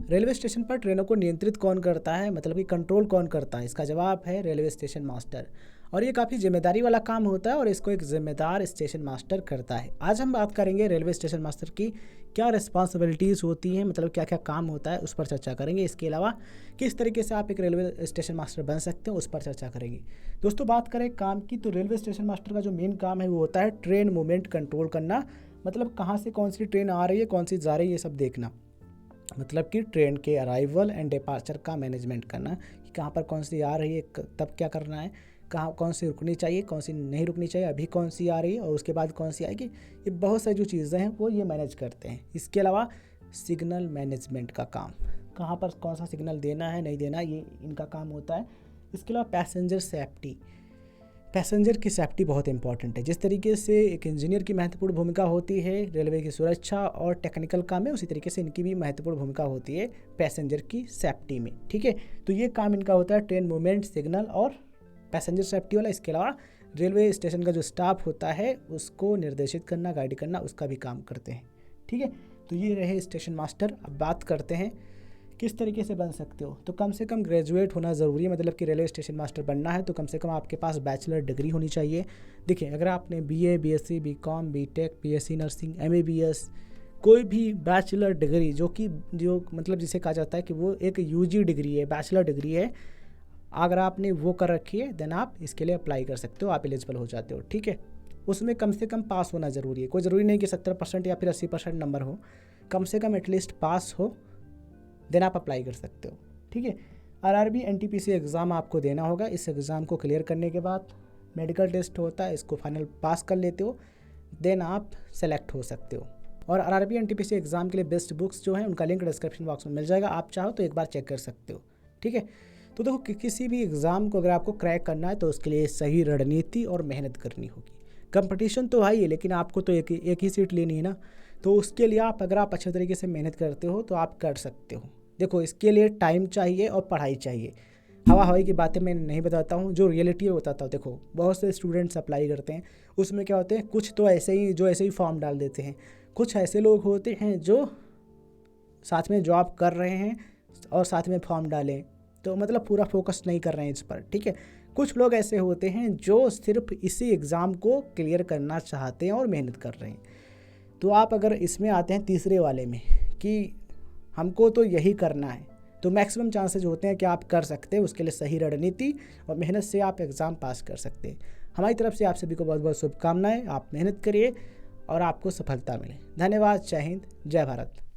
Railway station पर ट्रेनों को नियंत्रित कौन करता है, मतलब कि कंट्रोल कौन करता है? इसका जवाब है रेलवे स्टेशन मास्टर। और ये काफ़ी जिम्मेदारी वाला काम होता है और इसको एक जिम्मेदार स्टेशन मास्टर करता है। आज हम बात करेंगे रेलवे स्टेशन मास्टर की क्या रिस्पॉन्सिबिलिटीज़ होती हैं, मतलब क्या क्या काम होता है, उस पर चर्चा करेंगे। इसके अलावा किस तरीके से आप एक रेलवे स्टेशन मास्टर बन सकते हैं, उस पर चर्चा करेंगे। दोस्तों, बात करें काम की, तो रेलवे स्टेशन मास्टर का जो मेन काम है वो होता है ट्रेन मूवमेंट कंट्रोल करना। मतलब कहाँ से कौन सी ट्रेन आ रही है, कौन सी जा रही है, ये सब देखना। मतलब कि ट्रेन के अराइवल एंड डिपार्चर का मैनेजमेंट करना कि कहाँ पर कौन सी आ रही है, तब क्या करना है, कहाँ कौन सी रुकनी चाहिए, कौन सी नहीं रुकनी चाहिए, अभी कौन सी आ रही है और उसके बाद कौन सी आएगी। ये बहुत सारी जो चीज़ें हैं वो ये मैनेज करते हैं। इसके अलावा सिग्नल मैनेजमेंट का काम, कहाँ पर कौन सा सिग्नल देना है नहीं देना, ये इनका काम होता है। इसके अलावा पैसेंजर सेफ्टी, पैसेंजर की सेफ्टी बहुत इंपॉर्टेंट है। जिस तरीके से एक इंजीनियर की महत्वपूर्ण भूमिका होती है रेलवे की सुरक्षा और टेक्निकल काम में, उसी तरीके से इनकी भी महत्वपूर्ण भूमिका होती है पैसेंजर की सेफ्टी में। ठीक है, तो ये काम इनका होता है ट्रेन मूवमेंट, सिग्नल और पैसेंजर सेफ्टी वाला। इसके अलावा रेलवे स्टेशन का जो स्टाफ होता है उसको निर्देशित करना, गाइड करना, उसका भी काम करते हैं। ठीक है, तो ये रहे स्टेशन मास्टर। अब बात करते हैं किस तरीके से बन सकते हो। तो कम से कम ग्रेजुएट होना ज़रूरी है, मतलब कि रेलवे स्टेशन मास्टर बनना है तो कम से कम आपके पास बैचलर डिग्री होनी चाहिए। देखिए, अगर आपने BA, BSc, BCom, BTech, BSc nursing, MBBS, कोई भी बैचलर डिग्री जो मतलब जिसे कहा जाता है कि वो एक यूजी डिग्री है, बैचलर डिग्री है, अगर आपने वो कर रखी है देन आप इसके लिए अप्लाई कर सकते हो, आप एलिजिबल हो जाते हो। ठीक है, उसमें कम से कम पास होना ज़रूरी है। कोई ज़रूरी नहीं कि 70% या फिर 80% नंबर हो, कम से कम एटलीस्ट पास हो देन आप अप्लाई कर सकते हो। ठीक है, आरआरबी एनटीपीसी एग्ज़ाम आपको देना होगा। इस एग्ज़ाम को क्लियर करने के बाद मेडिकल टेस्ट होता है, इसको फाइनल पास कर लेते हो देन आप सेलेक्ट हो सकते हो। और आरआरबी एनटीपीसी एग्ज़ाम के लिए बेस्ट बुक्स जो हैं उनका लिंक डिस्क्रिप्शन बॉक्स में मिल जाएगा, आप चाहो तो एक बार चेक कर सकते हो। ठीक है, तो देखो किसी भी एग्ज़ाम को अगर आपको क्रैक करना है तो उसके लिए सही रणनीति और मेहनत करनी होगी। कंपटीशन तो है ही, लेकिन आपको तो एक ही सीट लेनी है ना, तो उसके लिए अगर आप अच्छे तरीके से मेहनत करते हो तो आप कर सकते हो। देखो, इसके लिए टाइम चाहिए और पढ़ाई चाहिए। हवा हवाई की बातें मैं नहीं बताता हूँ, जो रियलिटी है बताता हूँ। देखो, बहुत से स्टूडेंट्स अप्लाई करते हैं, उसमें क्या होते हैं, कुछ तो ऐसे ही फॉर्म डाल देते हैं, कुछ ऐसे लोग होते हैं जो साथ में जॉब कर रहे हैं और साथ में फॉर्म डालें, तो मतलब पूरा फोकस नहीं कर रहे हैं इस पर। ठीक है, कुछ लोग ऐसे होते हैं जो सिर्फ इसी एग्ज़ाम को क्लियर करना चाहते हैं और मेहनत कर रहे हैं। तो आप अगर इसमें आते हैं तीसरे वाले में कि हमको तो यही करना है, तो मैक्सिमम चांसेस होते हैं कि आप कर सकते हैं। उसके लिए सही रणनीति और मेहनत से आप एग्ज़ाम पास कर सकते हैं। हमारी तरफ से आप सभी को बहुत बहुत शुभकामनाएं। आप मेहनत करिए और आपको सफलता मिले। धन्यवाद। जय हिंद, जय भारत।